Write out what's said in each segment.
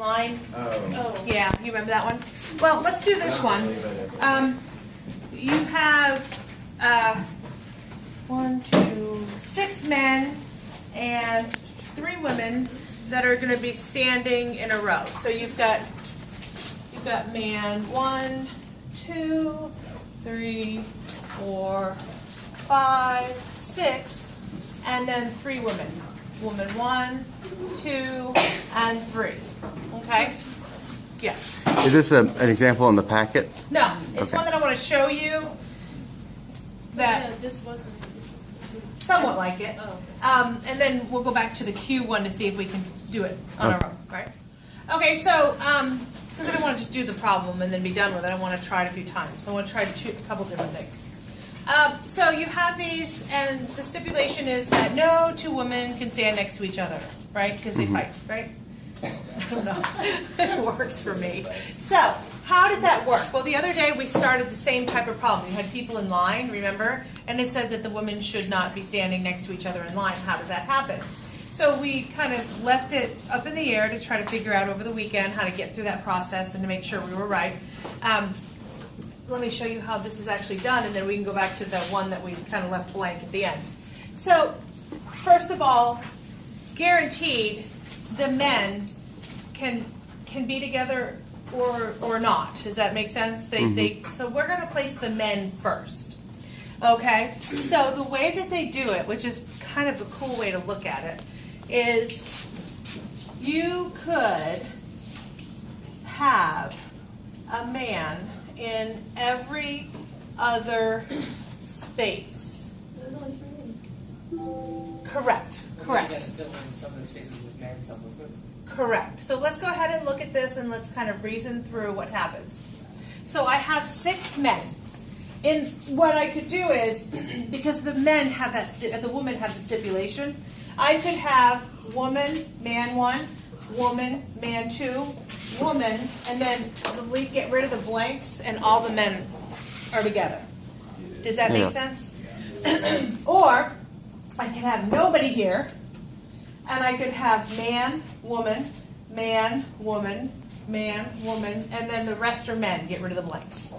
line. Oh. Yeah, you remember that one? Well, let's do this one. You have 6 men and 3 women that are going to be standing in a row. So you've got man 1, 2, 3, 4, 5, 6, and then 3 women. Woman 1, 2, and 3. Okay? Yeah. Is this an example in the packet? No, it's Okay. one that I want to show you. That Yeah, this wasn't. somewhat like it. Oh, okay. And then we'll go back to the Q one to see if we can do it on our own, right? Okay, so, because I don't want to just do the problem and then be done with it. I want to try it a few times. I want to try a couple different things. So you have these, and the stipulation is that no 2 women can stand next to each other, right? Because they fight, right? I don't know. It works for me. So, how does that work? Well, the other day we started the same type of problem. We had people in line, remember? And it said that the women should not be standing next to each other in line. How does that happen? So we kind of left it up in the air to try to figure out over the weekend how to get through that process and to make sure we were right. Let me show you how this is actually done, and then we can go back to the one that we kind of left blank at the end. So, first of all, guaranteed the men can be together or not. Does that make sense? So we're going to place the men first. Okay? So the way that they do it, which is kind of a cool way to look at it, is you could have a man in every other space. There's only 3 women. Correct. You Correct. guys fill in some of the spaces with men, some with women. Correct. So let's go ahead and look at this and let's kind of reason through what happens. So I have 6 men. And what I could do is, because the men have that, the women have the stipulation, I could have woman, man 1, woman, man 2, woman, and then get rid of the blanks and all the men are together. Does that make sense? Or I could have nobody here, and I could have man, woman, man, woman, man, woman, and then the rest are men. Get rid of the blanks.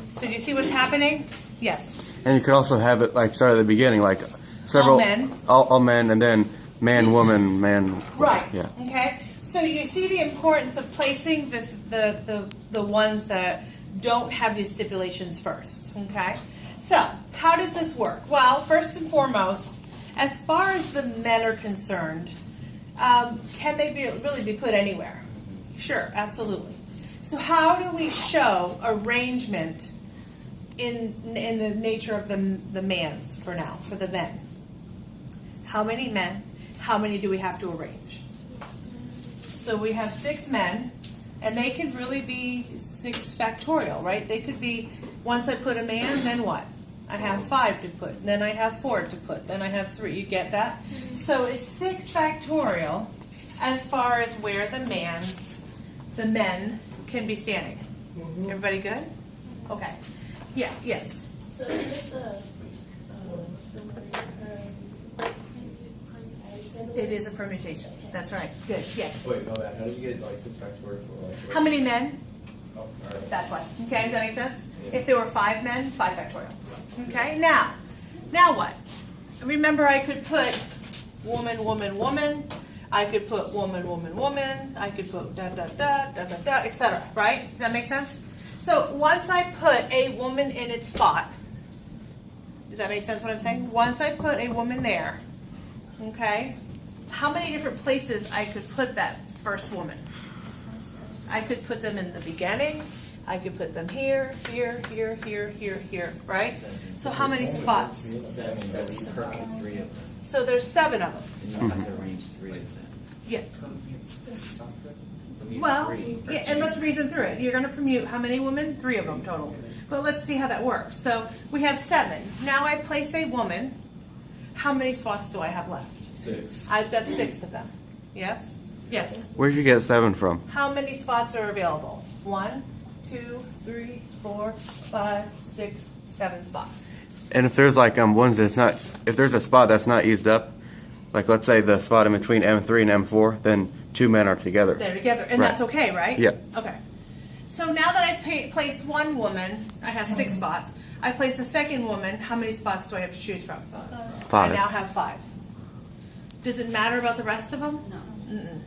So do you see what's happening? Yes. And you could also have it like start at the beginning, like several All men. all men, and then man, woman, man. Right. Yeah. Okay. So you see the importance of placing the ones that don't have these stipulations first. Okay. So how does this work? Well, first and foremost, as far as the men are concerned, can they really be put anywhere? Sure, absolutely. So how do we show arrangement in the nature of the mans for now, for the men? How many men? How many do we have to arrange? So we have 6 men, and they could really be 6 factorial, right? They could be, once I put a man, then what? I have 5 to put, then I have 4 to put, then I have 3. You get that? So it's 6 factorial as far as where the men can be standing. Everybody good? Okay. Yeah, yes. So is this It is a permutation. That's right. Good. Yes. Wait, no, that. How did you get like 6 factorial for like? How many men? Oh, all right. That's why. Okay, does that make sense? Yeah. If there were 5 men, 5 factorial. Okay, now what? Remember, I could put woman, woman, woman. I could put woman, woman, woman. I could put da da da da da da, etc. Right? Does that make sense? So once I put a woman in its spot, does that make sense what I'm saying? Once I put a woman there, okay, how many different places I could put that first woman? I could put them in the beginning. I could put them here, here, here, here, here, here, right? So how many spots? 7, so we perfect 3 of them. So there's 7 of them. And you have to arrange 3 of them. Yeah. Permute Well, 3. yeah, and let's reason through it. You're going to permute how many women? 3 of them total. But let's see how that works. So we have 7. Now I place a woman. How many spots do I have left? 6. I've got 6 of them. Yes? Yes. Where'd you get 7 from? How many spots are available? 1, 2, 3, 4, 5, 6, 7 spots. And if there's like ones that's not, if there's a spot that's not used up, like let's say the spot in between M3 and M4, then 2 men are together. They're together, and Right. that's okay, right? Yep. Okay. So now that I've placed one woman, I have 6 spots. I place the second woman, how many spots do I have to choose from? I 5. now have 5. Does it matter about the rest of them? No. Mm-mm.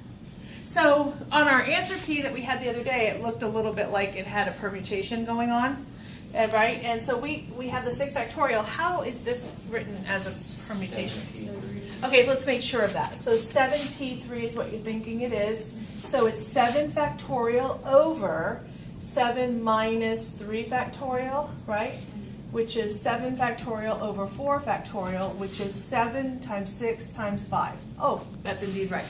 So on our answer key that we had the other day, it looked a little bit like it had a permutation going on, right? And so we have the 6 factorial. How is this written as a permutation? Okay, let's make sure of that. So 7p3 is what you're thinking it is. So it's 7 factorial over 7 minus 3 factorial, right? Which is 7 factorial over 4 factorial, which is 7 times 6 times 5. Oh, that's indeed right.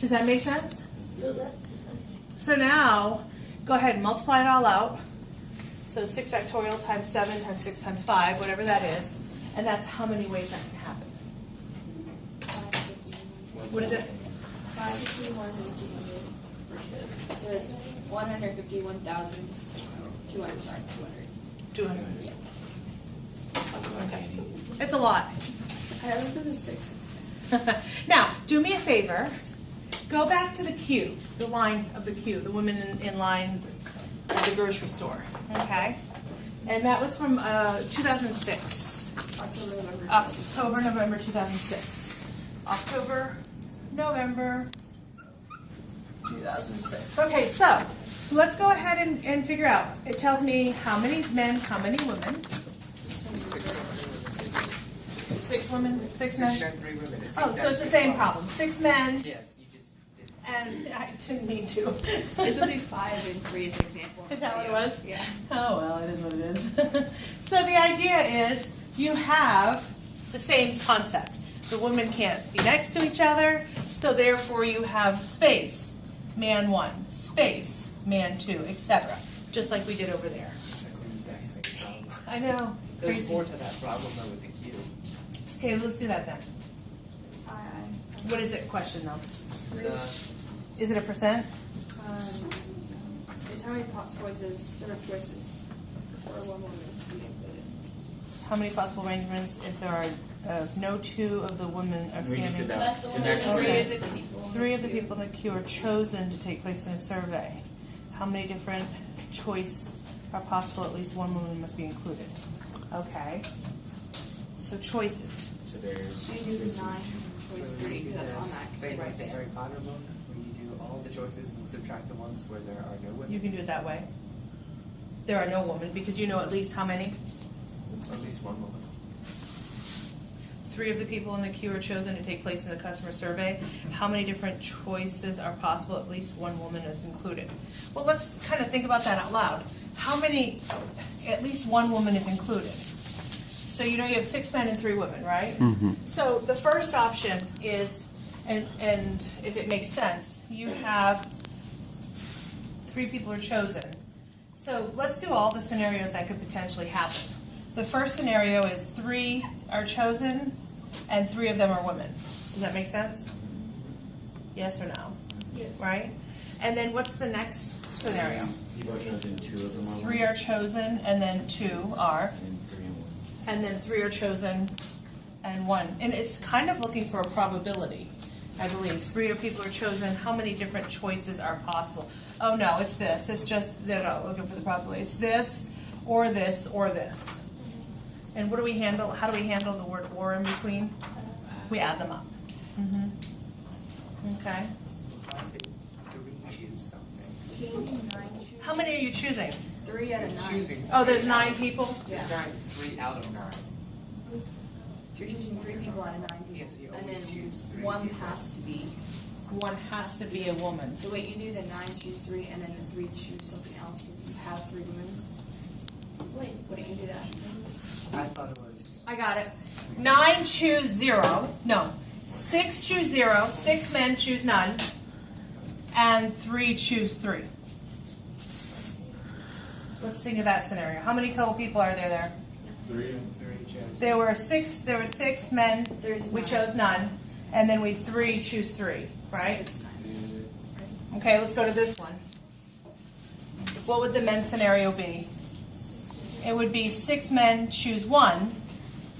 Does that make sense? No, that's. So now, go ahead and multiply it all out. So 6 factorial times 7 times 6 times 5, whatever that is. And that's how many ways that can happen. What is it? 551 and 200. So it's 151,200. 200. Sorry, 200. 200. Yeah. Okay. It's a lot. I have it for the 6. Now, do me a favor. Go back to the queue, the line of the queue, the women in line at the grocery store. Okay? And that was from 2006. October, November 2006. October, November 2006. Okay, so let's go ahead and figure out. It tells me how many men, how many women. 6 women, 6 men. 3 women. Oh, so it's the same problem. 6 men, Yeah, you just did. and I didn't mean to. This would be 5 and 3 as an example. Is that what it was? Yeah. Oh, well, it is what it is. So the idea is you have the same concept. The women can't be next to each other, so therefore you have space, man 1, space, man 2, etc. Just like we did over there. That's the exact same problem. I know. There's Crazy. more to that problem though with the queue. Okay, let's do that then. What is it question though? It's, Is it a percent? It's how many choices, different choices for one woman to be included. How many possible arrangements if there are no 2 of the women are We just did standing? that. The next one. 3 Okay. of the people. 3 of the people in the queue are chosen to take place in a survey. How many different choice are possible? At least one woman must be included. Okay. So choices. So there's. You do 9, choice 3, because that's on that. They write the Harry Potter book where you do all the choices and subtract the ones where there are no women. You can do it that way. There are no women because you know at least how many? At least one woman. 3 of the people in the queue are chosen to take place in the customer survey. How many different choices are possible? At least one woman is included. Well, let's kind of think about that out loud. How many, at least one woman is included? So you know you have 6 men and 3 women, right? Mm-hmm. So the first option is, and if it makes sense, you have 3 people are chosen. So let's do all the scenarios that could potentially happen. The first scenario is 3 are chosen and 3 of them are women. Does that make sense? Yes or no? Yes. Right? And then what's the next scenario? People are chosen, 2 of them are 3 are chosen and then 2 are, and 3 and 1. and then 3 are chosen and 1. And it's kind of looking for a probability, I believe. 3 people are chosen. How many different choices are possible? Oh no, it's this. It's just, they're not looking for the probability. It's this or this or this. And what do we handle? How do we handle the word "or" in between? We add them up. Mm-hmm. Okay. Why is it 3 choose something? Can you do 9 choose? How many are you choosing? 3 out of 9. Choosing. Oh, there's 9 people. There's 3 out of 9. You're choosing 3 people out of 9 people. Yes, you And then always choose 3 one people. has to be. One has to be a woman. So wait, you do the 9 choose 3, and then the 3 choose something else because you have 3 women. Wait, what do you do that? I thought it was. I got it. 9 choose 0. No. 6 choose 0. 6 men choose none. And 3 choose 3. Let's think of that scenario. How many total people are there? 3. 3 chose. There were 6 men. There's We 9. chose none. And then we 3 choose 3. Right? It's 9. Okay, let's go to this one. What would the men's scenario be? It would be 6 men choose 1,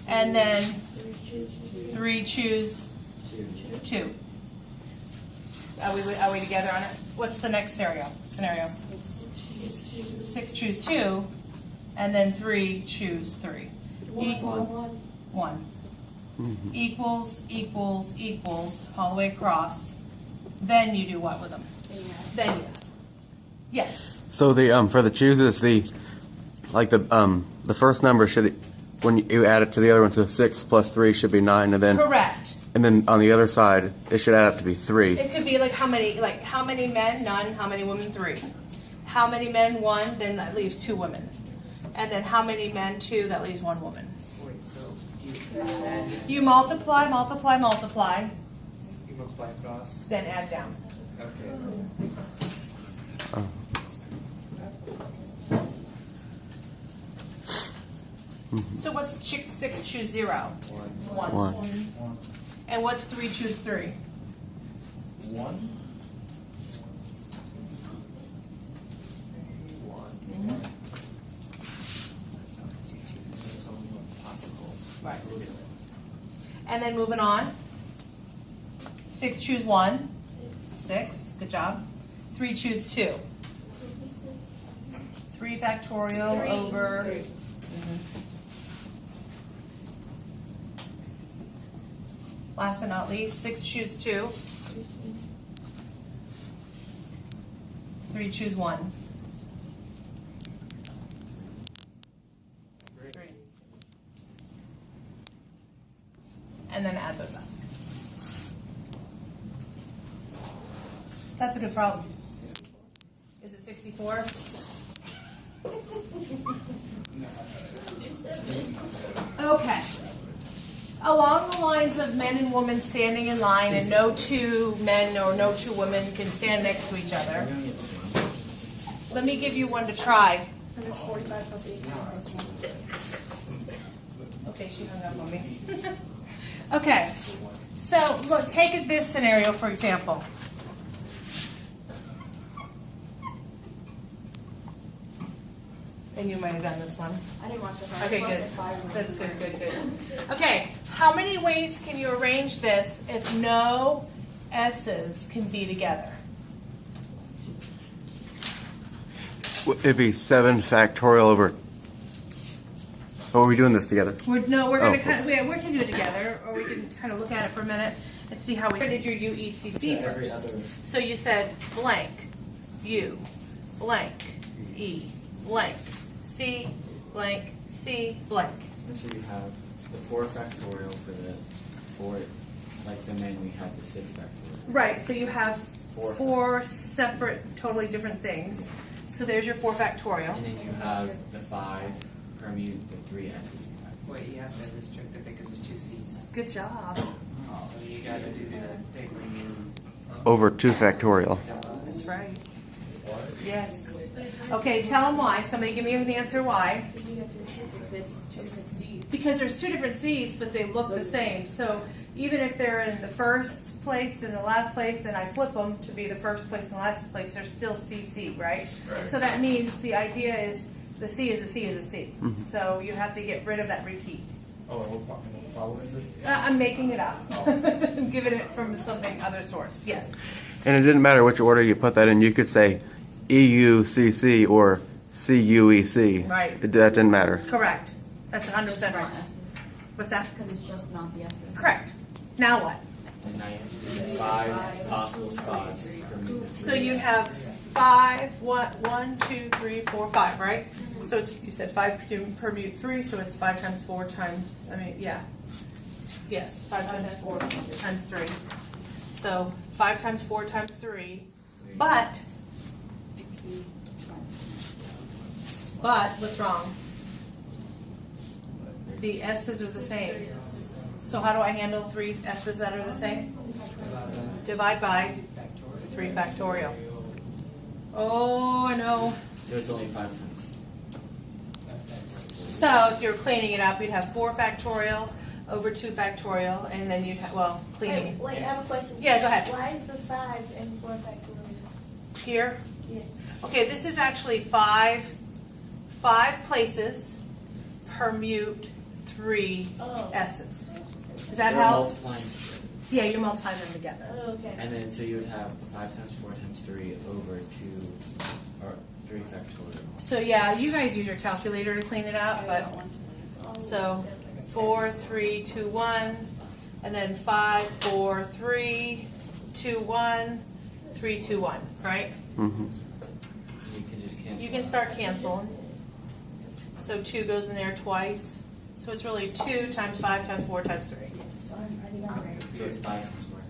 and then 3 choose 2. Are we together on it? What's the next scenario? 6 choose 2, and then 3 choose 3. Equal 1. Equals, all the way across. Then you do what with them? Then you. Yes. So the for the chooses, the first number should, when you add it to the other one, so 6 plus 3 should be 9, and then Correct. and then on the other side it should add up to be 3. It could be like how many men? None. How many women? 3. How many men? 1. Then that leaves 2 women. And then how many men? 2. That leaves 1 woman. Wait, so you add, You multiply. you multiply across. Then add down. Okay. So what's 6 choose 0? 1. 1. And what's 3 choose 3? 1. There's only one possible. Right. And then moving on. 6 choose 1. 6. Good job. 3 choose 2. 3 factorial over. Last but not least, 6 choose 2. 3 choose 1. 3. And then add those up. That's a good problem. Is it 64? Okay. Along the lines of men and women standing in line, and no 2 men or no 2 women can stand next to each other. Let me give you one to try. Because it's 45 plus 18 plus 1. Okay, she hung up on me. Okay, so look, take this scenario for example. And you might have done this one. I didn't watch the Okay, Plus good. 5. That's good. Okay, how many ways can you arrange this if no S's can be together? It'd be 7 factorial over. Oh, are we doing this together? We're going Oh, to kind of, we can do it together, or we can kind of look at it for a minute and see how we did your UECC Every first. other. So you said blank, U, blank, E, blank, C, blank, C, blank. And so you have the 4 factorial for the 4, like the men we had the 6 factorial. Right, so you have 4 4 separate, totally different things. So there's your 4 factorial. And then you have the 5 permute the 3 S's. Wait, you have to restrict it because there's 2 C's. Good job. So you gotta do the thing where you Over 2 factorial. That's right. Yes. Okay, tell them why. Somebody give me an answer why. Because you have to restrict it if it's 2 different C's. Because there's 2 different C's, but they look the same. So even if they're in the first place and the last place, and I flip them to be the first place and the last place, they're still CC, right? So that means the idea is the C is a C is a C. So you have to get rid of that repeat. Oh, and what problem is this? I'm making it up. I'm giving it from something other source. Yes. And it didn't matter which order you put that in. You could say EUCC or CUEC. Right. That didn't matter. Correct. That's 100% Just right. not S's. What's that? Because it's just not the S's. Correct. Now what? And now you have to do the 5 possible spots. Permute the 3 So you have 5, 1, 2, 3, 4, 5, right? So it's, you said 5 to permute 3, so it's 5 times 4 times, yes, 5 times 4 times 3. So 5 times 4 times 3, but what's wrong? The S's are the same. So how do I handle 3 S's that are the same? Divide by 3 factorial. Oh, I know. So it's only 5 times. So if you're cleaning it up, you'd have 4 factorial over 2 factorial, and then you'd have, well, cleaning. Wait, I have a question. Yeah, go ahead. Why is the 5 and 4 factorial? Here. Yeah. Okay, this is actually 5 places permute 3 Oh. S's. Does that They're help? multiplying. Yeah, you multiply them together. Okay. And then so you would have 5 times 4 times 3 over 2, or 3 factorial. So yeah, you guys use your calculator to clean it out, I but don't want to. so 4, 3, 2, 1, and then 5, 4, 3, 2, 1, 3, 2, 1, right? Mm-hmm. You can just cancel. You can start canceling. So 2 goes in there twice. So it's really 2 times 5 times 4 times 3. So it's 5 times 4.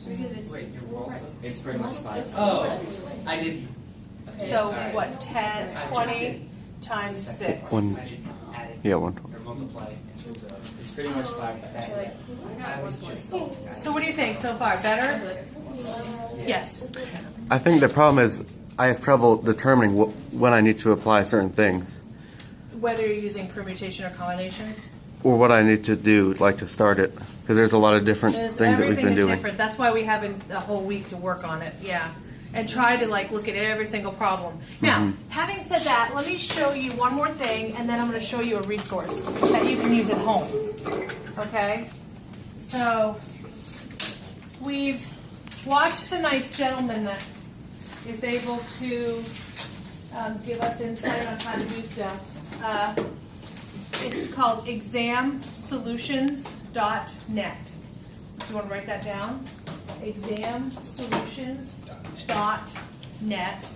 Because it's Wait, you're four multi- facts- It's pretty much 5 times. Oh, I did. So Sorry. what, 10, I just 20 did times the 6? second One. part. I didn't add it. Yeah, one. Or multiply into the. It's pretty much 5 factorial. I was just. So what do you think so far? Better? Yes. I think the problem is I have trouble determining when I need to apply certain things, Whether you're using permutation or combinations? or what I need to do, like to start it, because there's a lot of different There's- things that we've everything been is doing. different. That's why we have a whole week to work on it, yeah. And try to like look at every single problem. Now, having said that, let me show you one more thing, and then I'm going to show you a resource that you can use at home. Okay? So, we've watched the nice gentleman that is able to give us insight on how to do stuff. It's called examsolutions.net. Do you want to write that down? Examsolutions.net.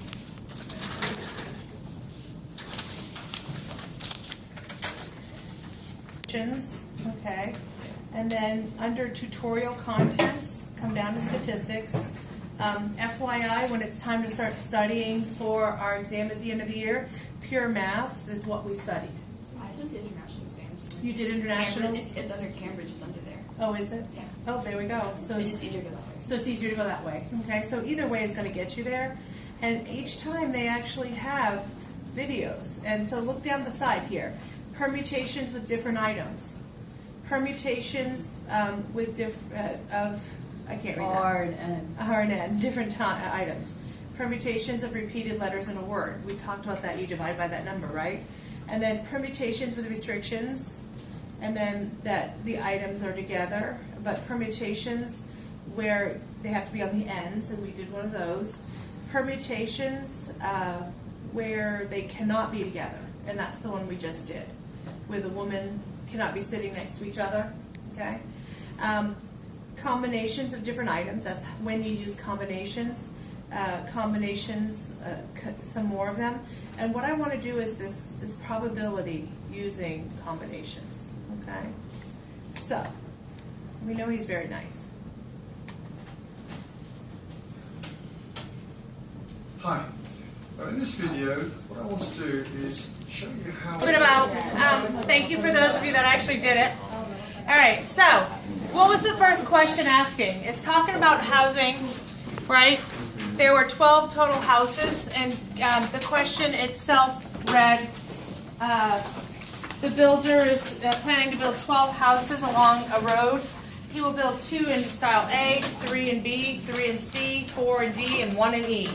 Okay. And then under tutorial contents, come down to statistics. FYI, when it's time to start studying for our exam at the end of the year, pure maths is what we studied. I just did international exams. You did internationals? It's under Cambridge, it's under there. Oh, is it? Yeah. Oh, there we go. So It's just easier to go that way. So it's easier to go that way. Okay, so either way is going to get you there. And each time they actually have videos. And so look down the side here. Permutations with different items. Permutations with I can't read that. R and N, different items. Permutations of repeated letters in a word. We talked about that. You divide by that number, right? And then permutations with restrictions. And then that the items are together. But permutations where they have to be on the ends, and we did one of those. Permutations where they cannot be together, and that's the one we just did, where the woman cannot be sitting next to each other. Okay. Combinations of different items. That's when you use combinations. Some more of them. And what I want to do is this probability using combinations. Okay. So we know he's very nice. Hi. In this video, what I want to do is show you how... A bit about, thank you for those of you that actually did it. All right, so what was the first question asking? It's talking about housing, right? There were 12 total houses, and the question itself read, the builder is planning to build 12 houses along a road. He will build 2 in style A, 3 in B, 3 in C, 4 in D, and 1 in E.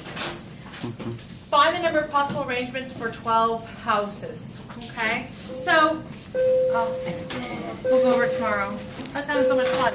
Find the number of possible arrangements for 12 houses. Okay? So, we'll go over it tomorrow. That sounds so much fun.